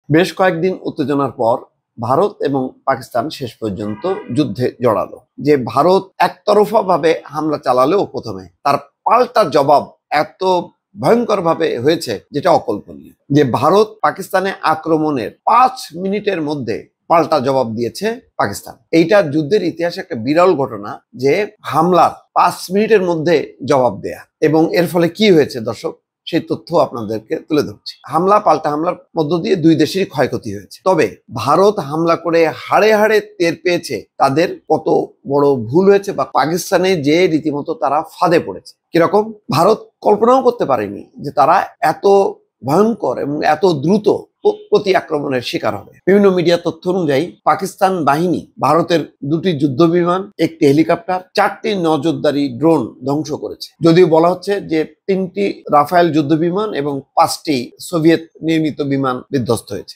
বেশ কয়েকদিন উত্তেজনার পর ভারত এবং পাকিস্তান শেষ পর্যন্ত যুদ্ধে জড়ালো। যে ভারত একতরফা ভাবে হামলা চালালেও প্রথমে তার পাল্টা জবাব এত ভয়ঙ্কর ভাবে হয়েছে যেটা অকল্পনীয়। যে ভারত পাকিস্তানে আক্রমণের 5 মিনিটের মধ্যে পাল্টা জবাব দিয়েছে পাকিস্তান। এইটা যুদ্ধের ইতিহাসে একটা বিরল ঘটনা যে হামলার 5 মিনিটের মধ্যে জবাব দেয়া। এবং এর ফলে কি হয়েছে দর্শক, সেই তথ্য আপনাদেরকে তুলে ধরছি। পাল্টা হামলার মধ্য দিয়ে দুই দেশেরই ক্ষয়ক্ষতি হয়েছে। তবে ভারত হামলা করে হাড়ে হাড়ে টের পেয়েছে তাদের কত বড় ভুল হয়েছে বা পাকিস্তানে যে রীতিমতো তারা ফাঁদে পড়েছে। কিরকম? ভারত কল্পনাও করতে পারেনি যে তারা এত ভয়ঙ্কর এবং এত দ্রুত প্রতি আক্রমণের শিকার হবে। বিভিন্ন মিডিয়া তথ্য অনুযায়ী পাকিস্তান বাহিনী ভারতের 2টি যুদ্ধ বিমান, 1টি হেলিকপ্টার, 4টি নজরদারি ড্রোন ধ্বংস করেছে। যদিও বলা হচ্ছে যে 3টি রাফায়েল যুদ্ধ বিমান এবং 5টি সোভিয়েত নির্মিত বিমান বিধ্বস্ত হয়েছে।